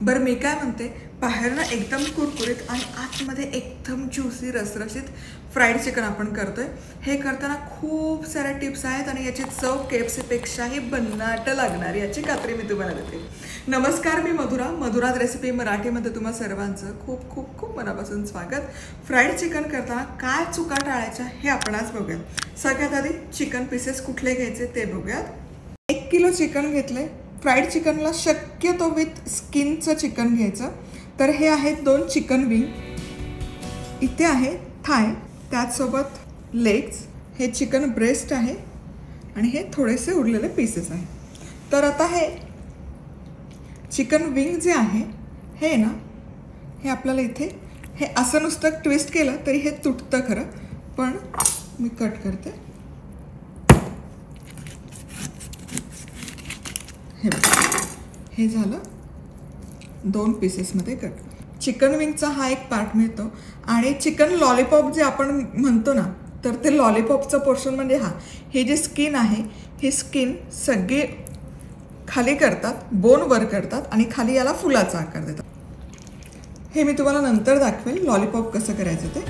बरं मी काय म्हणते, बाहेरनं एकदम कुरकुरीत आणि आतमध्ये एकदम ज्युसी रसरशीत फ्राईड चिकन आपण करतोय. हे करताना खूप साऱ्या टिप्स आहेत आणि याची चव KFCपेक्षाही भन्नाट लागणार याची खात्री मी तुम्हाला देते. नमस्कार, मी मधुराज रेसिपी मराठीमध्ये तुम्हा सर्वांचं खूप खूप खूप मनापासून स्वागत. फ्राईड चिकन करताना काय चुका टाळायच्या हे आपण आज बघूयात. सगळ्यात आधी चिकन पीसेस कुठले घ्यायचे ते बघूयात. 1 किलो चिकन घेतले. फ्राईड चिकनला शक्यतो विथ स्किनचं चिकन घ्यायचं. तर हे आहेत 2 चिकन विंग, इथे आहे थाय, त्याचसोबत लेग्स, हे चिकन ब्रेस्ट आहे आणि हे थोडेसे उरलेले पीसेस आहे. तर आता हे चिकन विंग जे आहे हे ना, हे आपल्याला इथे हे असं नुसतं ट्विस्ट केलं तरी हे तुटतं खरं, पण मी कट करते. हे झालं 2 पीसेसमध्ये कट. चिकन विंगचा हा एक पार्ट मिळतो आणि चिकन लॉलीपॉप जे आपण म्हणतो ना, तर ते लॉलीपॉपचं पोर्शन म्हणजे हे जे स्किन आहे, ही स्किन सगळी खाली करतात, बोन वर करतात आणि खाली याला फुलाचा आकार देतात. हे मी तुम्हाला नंतर दाखवेल लॉलीपॉप कसं करायचं ते.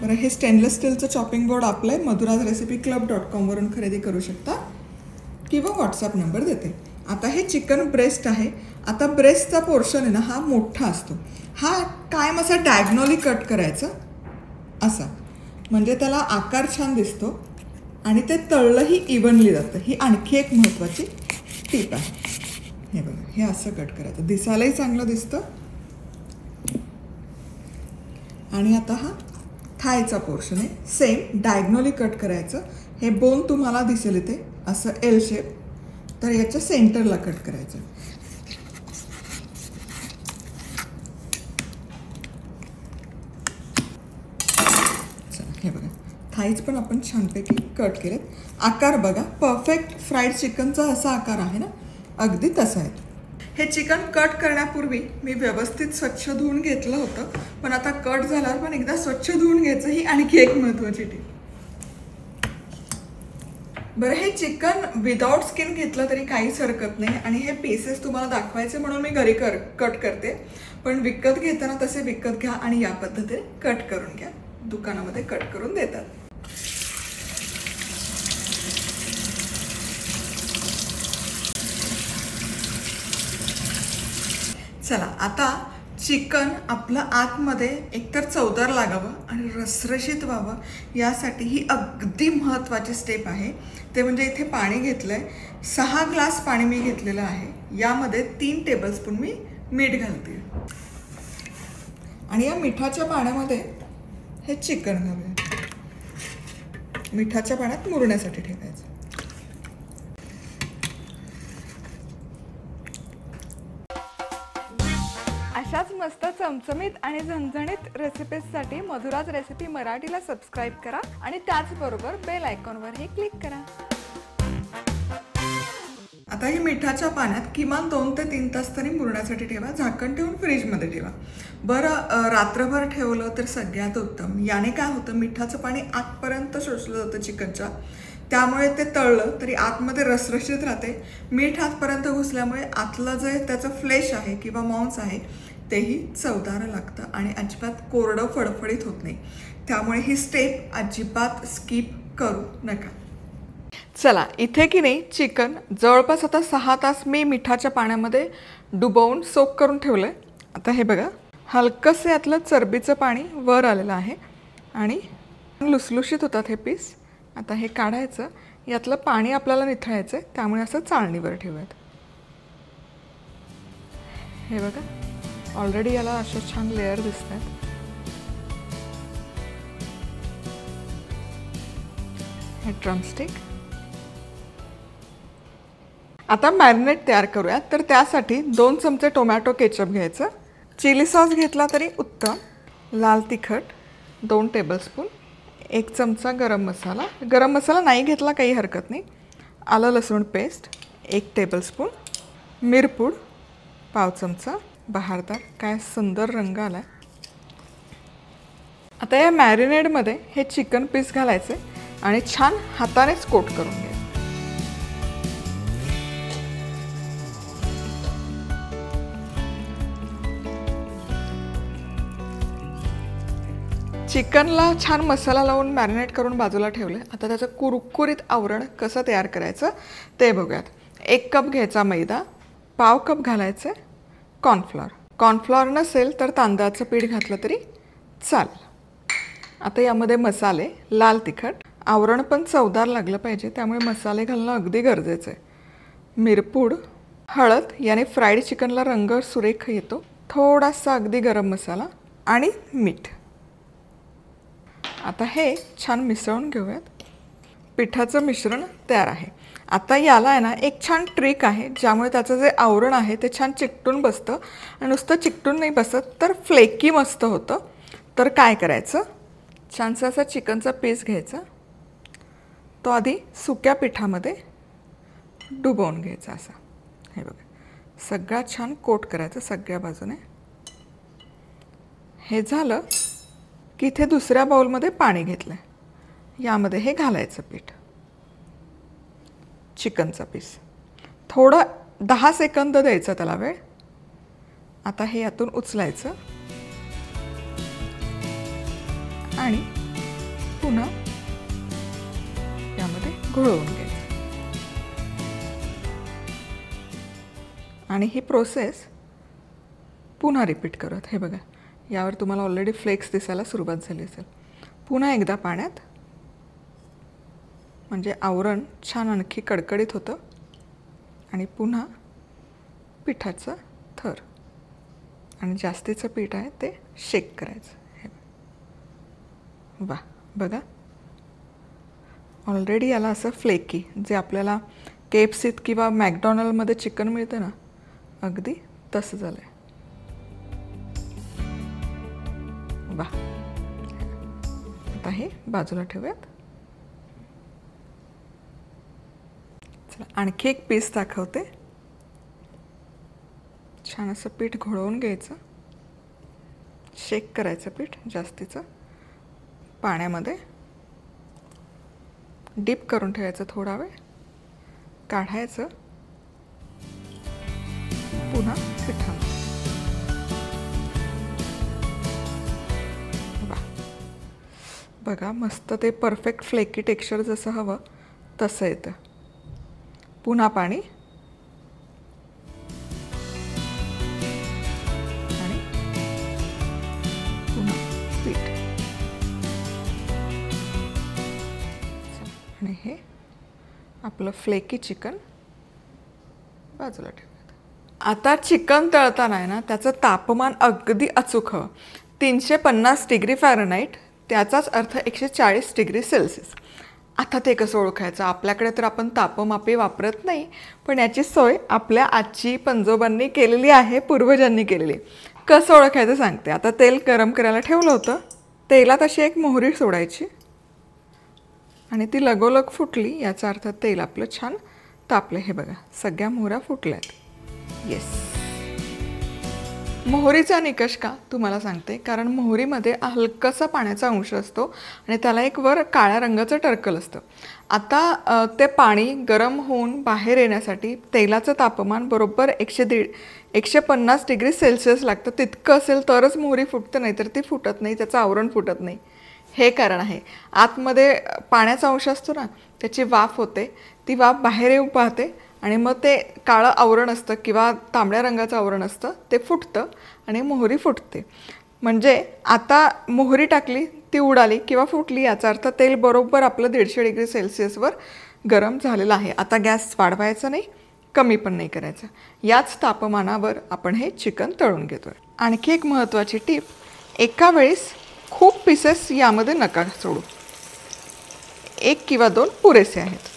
बरं, हे स्टेनलेस स्टीलचं चॉपिंग बोर्ड आपलं आहे. madhurazrecipeclub.com वरून खरेदी करू शकता किंवा व्हॉट्सअप नंबर देते. आता हे चिकन ब्रेस्ट आहे. आता ब्रेस्टचा पोर्शन आहे ना, हा मोठा असतो. हा कायम असा डायगनॉली कट करायचा असा, म्हणजे त्याला आकार छान दिसतो आणि ते तळलंही इव्हनली जातं. ही आणखी एक महत्त्वाची टीप आहे. हे बघा, हे असं कट करायचं, दिसायलाही चांगलं दिसतं. आणि आता हा थायचा पोर्शन आहे, सेम डायगनॉली कट करायचं. हे बोन तुम्हाला दिसेल इथे असं एल शेप, तर याच्या सेंटरला कट करायचं. हे बघा, थाईज पण आपण छानपैकी कट केलेत. आकार बघा, परफेक्ट फ्राईड चिकनचा असा आकार आहे ना, अगदी तसा आहे. हे चिकन कट करण्यापूर्वी मी व्यवस्थित स्वच्छ धुवून घेतलं होतं, पण आता कट झाल्यावर पण एकदा स्वच्छ धुवून घ्यायचं, ही आणखी एक महत्त्वाची टीप. बरं, हे चिकन विदाउट स्किन घेतलं तरी काहीच हरकत नाही आणि हे पीसेस तुम्हाला दाखवायचे म्हणून मी घरी कट करते. पण विकत घेताना तसे विकत घ्या आणि या पद्धतीने कट करून घ्या. दुकानामध्ये कट करून देतात. चला, आता चिकन आपलं आतमध्ये एकतर चवदार लागावं आणि रसरशीत व्हावं, यासाठी ही अगदी महत्त्वाची स्टेप आहे. ते म्हणजे इथे पाणी घेतलं आहे, 6 ग्लास पाणी मी घेतलेलं आहे. यामध्ये 3 टेबलस्पून मी मीठ घालते आणि या मिठाच्या पाण्यामध्ये हे चिकन घालूया. मिठाच्या पाण्यात मुरण्यासाठी ठेवायचं. अशाच मस्त चमचमीत आणि झणझणीत रेसिपीजसाठी मधुराज रेसिपी मराठीला सबस्क्राईब करा आणि त्याचबरोबर बेल आयकॉनवरही क्लिक करा. आता ही मिठाच्या पाण्यात किमान 2 ते 3 तास तरी मुरण्यासाठी ठेवा. झाकण ठेवून फ्रीजमध्ये ठेवा. बरं, रात्रभर ठेवलं तर सगळ्यात उत्तम. याने काय होतं, मिठाचं पाणी आतपर्यंत शोषलं जातं चिकनच्या, त्यामुळे ते तळलं तरी आतमध्ये रसरशीत राहते. मीठ आतपर्यंत घुसल्यामुळे आतलं जे त्याचं फ्लेश आहे किंवा मांस आहे तेही चवदार लागतं आणि अजिबात कोरडं फडफडीत होत नाही. त्यामुळे ही स्टेप अजिबात स्किप करू नका. चला, इथे की नाही चिकन जवळपास आता 6 तास मी मिठाच्या पाण्यामध्ये डुबवून सोक करून ठेवलं आहे. आता हे बघा, हलकंसं यातलं चरबीचं पाणी वर आलेलं आहे आणि लुसलुशीत होतात हे पीस. आता हे काढायचं, यातलं पाणी आपल्याला निथळायचं आहे, त्यामुळे असं चाळणीवर ठेवूयात. हे बघा, ऑलरेडी याला अशा छान लेअर दिसत आहेत. हे ड्रमस्टिक. आता मॅरिनेट तयार करूया. तर त्यासाठी 2 चमचे टोमॅटो केचप घ्यायचं. चिली सॉस घेतला तरी उत्तम. लाल तिखट 2 टेबलस्पून. 1 चमचा गरम मसाला. गरम मसाला नाही घेतला काही हरकत नाही. आलं लसूण पेस्ट 1 टेबलस्पून. मिरपूड पाव चमचा. बहारदार, काय सुंदर रंग आला आहे. आता या मॅरिनेडमध्ये हे चिकन पीस घालायचे. आणि छान हातानेच कोट करून घ्यायचं. चिकनला छान मसाला लावून मॅरिनेट करून बाजूला ठेवले. आता त्याचं कुरकुरीत आवरण कसं तयार करायचं ते बघूयात. 1 कप घ्यायचा मैदा, पाव कप घालायचं कॉर्नफ्लॉवर. कॉर्नफ्लॉवर नसेल तर तांदळाचं पीठ घातलं तरी चालेल. आता यामध्ये मसाले, लाल तिखट, आवरण पण चवदार लागलं पाहिजे त्यामुळे मसाले घालणं अगदी गरजेचं आहे. मिरपूड, हळद याने फ्राईड चिकनला रंग सुरेख येतो. थोडासा अगदी गरम मसाला आणि मीठ. आता हे छान मिसळून घेऊयात. पिठाचं मिश्रण तयार आहे. आता याला आहे ना एक छान ट्रिक आहे ज्यामुळे त्याचं जे आवरण आहे ते छान चिकटून बसतं. आणि नुसतं चिकटून नाही बसत तर फ्लेकी मस्त होतं. तर काय करायचं, छानसा असा चिकनचा पीस घ्यायचा. तो आधी सुक्या पिठामध्ये डुबवून घ्यायचा असा. हे बघा, सगळा छान कोट करायचं सगळ्या बाजूने. हे झालं की इथे दुसऱ्या बाउलमध्ये पाणी घेतलं. यामध्ये हे घालायचं पीठ, चिकनचा पीस. थोडं 10 सेकंद द्यायचं त्याला वेळ. आता हे यातून उचलायचं आणि पुन्हा यामध्ये घोळवून घ्यायचं. आणि ही प्रोसेस पुन्हा रिपीट करत. हे बघा, यावर तुम्हाला ऑलरेडी फ्लेक्स दिसायला सुरुवात झाली असेल. पुन्हा एकदा पाण्यात, म्हणजे आवरण छान आणखी कडकडीत होतं. आणि पुन्हा पिठाचं थर आणि जास्तीचं पीठ आहे ते शेक करायचं. हे वा, बघा ऑलरेडी याला असं फ्लेकी, जे आपल्याला KFCत किंवा मॅकडॉनल्डमध्ये चिकन मिळतं ना, अगदी तसं झालं आहे. वा, आता हे बाजूला ठेवूयात. चला आणखी एक पीस दाखवते. छान असं पीठ घोळवून घ्यायचं, शेक करायचं पीठ जास्तीचं, पाण्यामध्ये डीप करून ठेवायचं थोडा वेळ, काढायचं, पुन्हा पिठामध्ये. बघा मस्त ते परफेक्ट फ्लेकी टेक्स्चर जसं हवं तसं येतं. पुन्हा पाणी आणि पुन्हा पीठ. आणि हे आपलं फ्लेकी चिकन बाजूला ठेवूयात. आता चिकन तळताना आहे ना त्याचं तापमान अगदी अचूक हवं. 350 डिग्री फॅरनहाईट, त्याचाच अर्थ 140 डिग्री सेल्सिअस. आता ते कसं ओळखायचं? आपल्याकडे तर आपण तापमापे वापरत नाही, पण याची सोय आपल्या आजी पंजोबांनी केलेली आहे, पूर्वजांनी केलेली. कसं ओळखायचं सांगते. आता तेल गरम करायला ठेवलं होतं. तेलात अशी एक मोहरी सोडायची आणि ती लगोलग फुटली, याचा अर्थ तेल आपलं छान तापलं. हे बघा, सगळ्या मोहऱ्या फुटल्यात. येस. मोहरीचा निकष का तुम्हाला सांगते, कारण मोहरीमध्ये हलकासा पाण्याचा अंश असतो आणि त्याला एक वर काळ्या रंगाचं टर्कल असतं. आता ते पाणी गरम होऊन बाहेर येण्यासाठी तेलाचं तापमान बरोबर 150 डिग्री सेल्सिअस लागतं. तितकं असेल तरच मोहरी फुटते, नाही तर ती फुटत नाही, त्याचं आवरण फुटत नाही. हे कारण आहे. आतमध्ये पाण्याचा अंश असतो ना, त्याची वाफ होते, ती वाफ बाहेर येऊ पाहते आणि मग ते काळं आवरण असतं किंवा तांबड्या रंगाचं आवरण असतं ते फुटतं आणि मोहरी फुटते. म्हणजे आता मोहरी टाकली, ती उडाली किंवा फुटली, याचा अर्थ तेल बरोबर आपलं 150 डिग्री सेल्सिअसवर गरम झालेलं आहे. आता गॅस वाढवायचा नाही, कमी पण नाही करायचा. याच तापमानावर आपण हे चिकन तळून घेतोय. आणखी एक महत्त्वाची टीप, एका वेळेस खूप पीसेस यामध्ये नका सोडू. 1 किंवा 2 पुरेसे आहेत.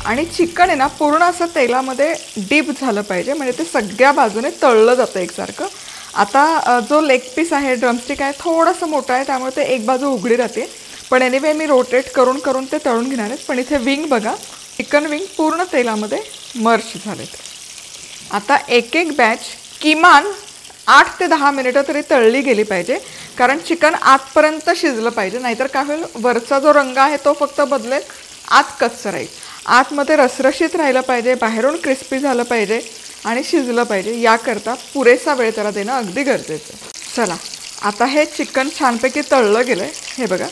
आणि चिकन आहे ना पूर्ण असं तेलामध्ये डीप झालं पाहिजे, म्हणजे ते सगळ्या बाजूने तळलं जातं एकसारखं. आता जो लेग पीस आहे, ड्रमस्टिक आहे, थोडंसं मोठं आहे त्यामुळे ते एक बाजू उघडी राहते. पण एनिवे मी रोटेट करून करून ते तळून घेणार आहे. पण इथे विंग बघा, चिकन विंग पूर्ण तेलामध्ये मर्ज झालेत. आता एक एक बॅच किमान 8 ते 10 मिनिटं तरी तळली गेली पाहिजे, कारण चिकन आतपर्यंत शिजलं पाहिजे. नाहीतर काय होईल, वरचा जो रंग आहे तो फक्त बदलेल, आत कच्चं राहील. आतमध्ये रसरशीत राहिलं पाहिजे, बाहेरून क्रिस्पी झालं पाहिजे आणि शिजलं पाहिजे. याकरता पुरेसा वेळ त्याला देणं अगदी गरजेचं आहे. चला, आता हे चिकन छानपैकी तळलं गेलं आहे. हे बघा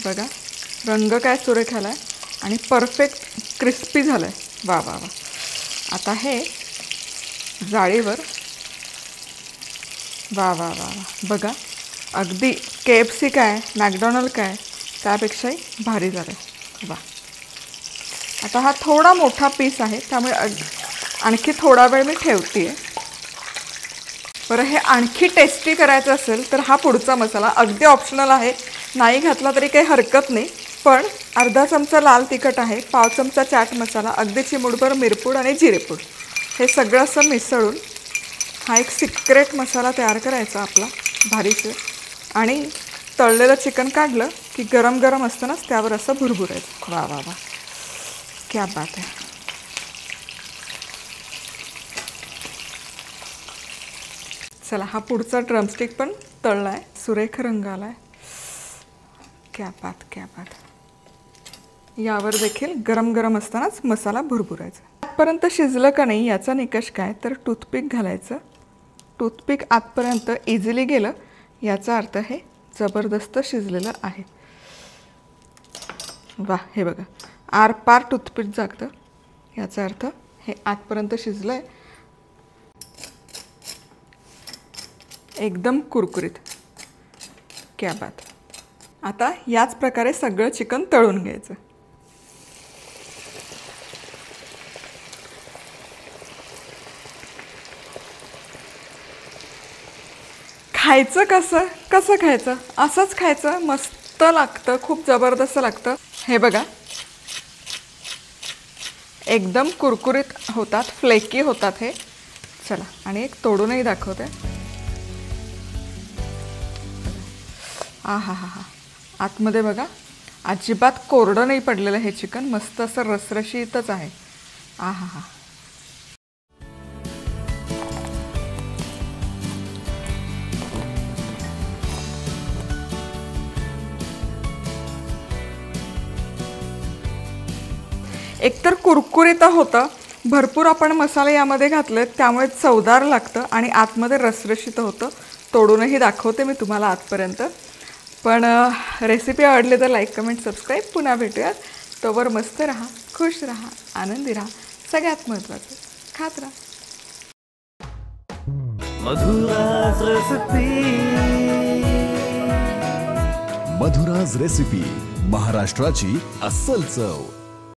बघा, रंग काय सुरेख आला आहे आणि परफेक्ट क्रिस्पी झालं आहे. वा वा वा. आता हे जाळीवर, वा वा वा वा, बघा अगदी KFC काय, मॅकडॉनल्ड काय त्यापेक्षाही भारी झालं आहे. वा. आता हा थोडा मोठा पीस आहे, त्यामुळे आणखी थोडा वेळ मी ठेवते आहे. बरं, हे आणखी टेस्टी करायचं असेल तर हा पुढचा मसाला अगदी ऑप्शनल आहे, नाही घातला तरी काही हरकत नाही. पण अर्धा चमचा लाल तिखट आहे, पाव चमचा चाट मसाला, अगदी चिमूटभर मिरपूड आणि जिरेपूड, हे सगळं असं मिसळून हा एक सिक्रेट मसाला तयार करायचा आपला भारीचं. आणि तळलेलं चिकन काढलं की गरम गरम असतानाच त्यावर असं भुरभुरायचं. वा वा वा, क्या बात आहे. चला, हा पुढचा ड्रमस्टिक पण तळला आहे, सुरेख रंग आला आहे. क्या बात, क्या बात. यावर देखील गरम गरम असतानाच मसाला भुरभुरायचा. आतपर्यंत शिजलं का नाही याचा निकष काय, तर टूथपिक घालायचं. टूथपिक आतपर्यंत इझिली गेलं याचा अर्थ हे जबरदस्त शिजलेलं आहे. वा, हे बघा, आरपार टूथपिक जागतं, याचा अर्थ हे आतपर्यंत शिजलं आहे. एकदम कुरकुरीत. क्या बात. आता याच प्रकारे सगळं चिकन तळून घ्यायचं. खायचं कसं कसं खायचं, असंच खायचं. मस्त लागतं, खूप जबरदस्त लागतं. हे बघा, एकदम कुरकुरीत होतात, फ्लेकी होतात हे. चला, आणि एक तोडूनही दाखवते. आ हा हा हा, आतमध्ये बघा अजिबात कोरडं नाही पडलेलं हे चिकन, मस्त असं रसरशीतच आहे. आ हा हा. एकतर कुरकुरीत होतं, भरपूर आपण मसाले यामध्ये घातलेत त्यामुळे चवदार लागतं आणि आतमध्ये रसरशीत होतं. तोडूनही दाखवते मी तुम्हाला आतपर्यंत. पण रेसिपी आवडली तर लाईक, कमेंट, सबस्क्राईब. पुन्हा भेटूयात. तोवर मस्त राहा, खुश राहा, आनंदी राहा. सगळ्यात महत्त्वाचं, खात राहा. मधुराज रेसिपी, महाराष्ट्राची अस्सल चव.